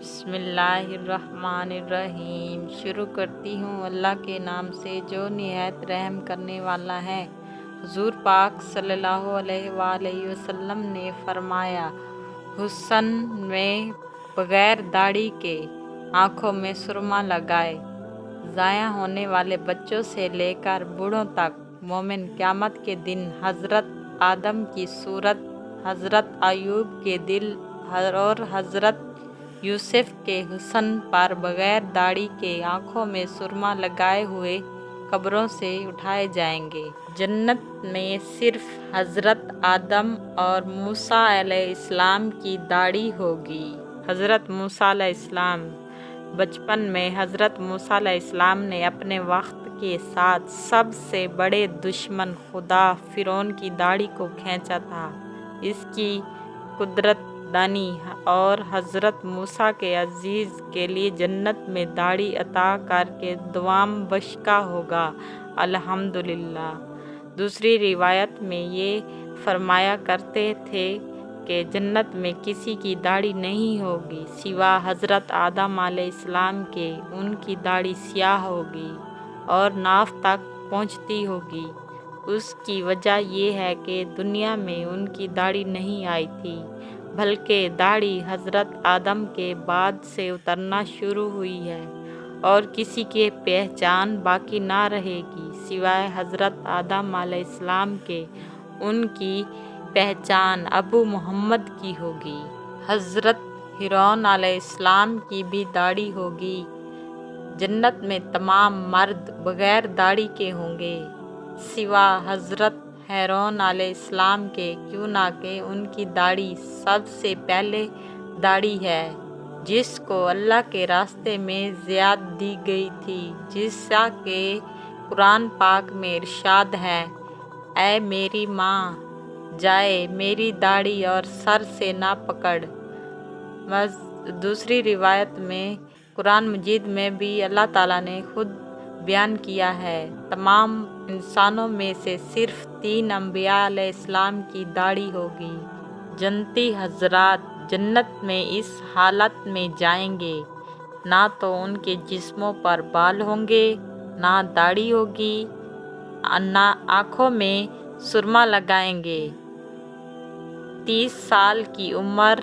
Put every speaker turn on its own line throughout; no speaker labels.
بسم اللہ الرحمن الرحیم۔ شروع کرتی ہوں اللہ کے نام سے جو نہایت رحم کرنے والا ہے۔ حضور پاک صلی اللہ علیہ وآلہ وسلم نے فرمایا، حسن میں بغیر داڑھی کے آنکھوں میں سرما لگائے ضائع ہونے والے بچوں سے لے کر بوڑھوں تک مومن قیامت کے دن حضرت آدم کی صورت، حضرت ایوب کے دل اور حضرت یوسف کے حسن پر بغیر داڑھی کے آنکھوں میں سرما لگائے ہوئے قبروں سے اٹھائے جائیں گے۔ جنت میں صرف حضرت آدم اور موسیٰ علیہ السلام کی داڑھی ہوگی۔ حضرت موسیٰ علیہ السلام۔ بچپن میں حضرت موسیٰ علیہ السلام نے اپنے وقت کے ساتھ سب سے بڑے دشمن خدا فرعون کی داڑھی کو کھینچا تھا۔ اس کی قدرت دانی اور حضرت موسیٰ کے عزیز کے لیے جنت میں داڑھی عطا کر کے دوام بخشا ہوگا، الحمدللہ۔ دوسری روایت میں یہ فرمایا کرتے تھے کہ جنت میں کسی کی داڑھی نہیں ہوگی سوا حضرت آدم علیہ السلام کے۔ ان کی داڑھی سیاہ ہوگی اور ناف تک پہنچتی ہوگی۔ اس کی وجہ یہ ہے کہ دنیا میں ان کی داڑھی نہیں آئی تھی، بلکہ داڑھی حضرت آدم کے بعد سے اترنا شروع ہوئی ہے اور کسی کی پہچان باقی نہ رہے گی سوائے حضرت آدم علیہ السلام کے۔ ان کی پہچان ابو محمد کی ہوگی۔ حضرت ہارون علیہ السلام کی بھی داڑھی ہوگی۔ جنت میں تمام مرد بغیر داڑھی کے ہوں گے سوا حضرت ہارون علیہ السلام کے، کیوں نہ کہ ان کی داڑھی سب سے پہلے داڑھی ہے جس کو اللہ کے راستے میں ذات دی گئی تھی، جیسا کہ قرآن پاک میں ارشاد ہے، اے میری ماں جائے میری داڑھی اور سر سے نہ پکڑ۔ دوسری روایت میں قرآن مجید میں بھی اللہ تعالیٰ نے خود بیان کیا ہے، تمام انسانوں میں سے صرف 3 انبیاء علیہ السلام کی داڑھی ہوگی۔ جنتی حضرات جنت میں اس حالت میں جائیں گے، نہ تو ان کے جسموں پر بال ہوں گے، نہ داڑھی ہوگی، نہ آنکھوں میں سرما لگائیں گے۔ 30 سال کی عمر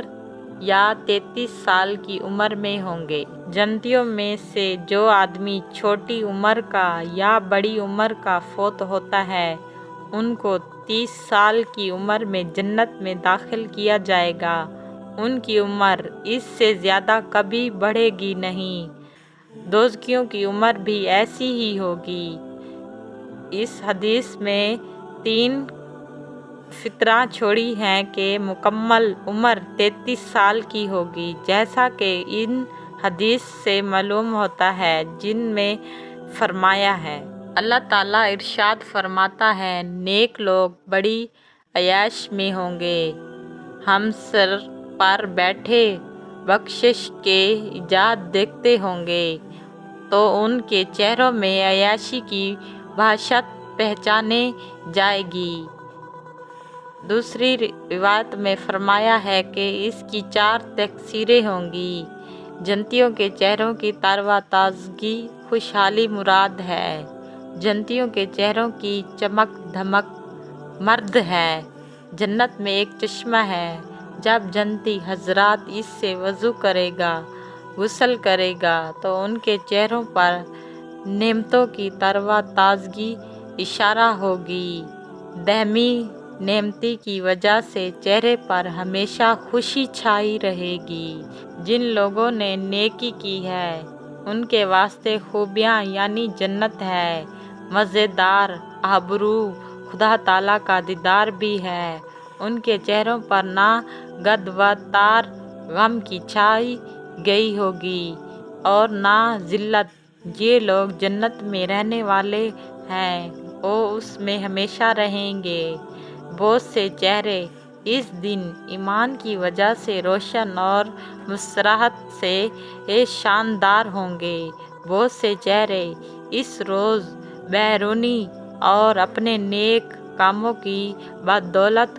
یا 33 سال کی عمر میں ہوں گے۔ جنتیوں میں سے جو آدمی چھوٹی عمر کا یا بڑی عمر کا فوت ہوتا ہے، ان کو 30 سال کی عمر میں جنت میں داخل کیا جائے گا۔ ان کی عمر اس سے زیادہ کبھی بڑھے گی نہیں۔ دوزخیوں کی عمر بھی ایسی ہی ہوگی۔ اس حدیث میں 3 فطریں چھوڑی ہیں کہ مکمل عمر 33 سال کی ہوگی، جیسا کہ ان حدیث سے معلوم ہوتا ہے، جن میں فرمایا ہے، اللہ تعالیٰ ارشاد فرماتا ہے، نیک لوگ بڑی عیش میں ہوں گے، ہم سر پر بیٹھے بخشش کے ایجاد دیکھتے ہوں گے تو ان کے چہروں میں عیاشی کی بہشت پہچانی جائے گی۔ دوسری روایت میں فرمایا ہے کہ اس کی 4 تفسیریں ہوں گی۔ جنتیوں کے چہروں کی تر و تازگی خوشحالی مراد ہے۔ جنتیوں کے چہروں کی چمک دھمک مرد ہے۔ جنت میں ایک چشمہ ہے، جب جنتی حضرات اس سے وضو کرے گا، غسل کرے گا تو ان کے چہروں پر نعمتوں کی تر و تازگی اشارہ ہوگی۔ دائمی نعمتی کی وجہ سے چہرے پر ہمیشہ خوشی چھائی رہے گی۔ جن لوگوں نے نیکی کی ہے ان کے واسطے خوبیاں یعنی جنت ہے، مزیدار آبرو خدا تعالیٰ کا دیدار بھی ہے۔ ان کے چہروں پر نہ غد و تار غم کی چھائی گئی ہوگی اور نہ ذلت۔ یہ لوگ جنت میں رہنے والے ہیں، وہ اس میں ہمیشہ رہیں گے۔ بہت سے چہرے اس دن ایمان کی وجہ سے روشن اور مسرت سے شاندار ہوں گے۔ بہت سے چہرے اس روز بیرونی اور اپنے نیک کاموں کی بدولت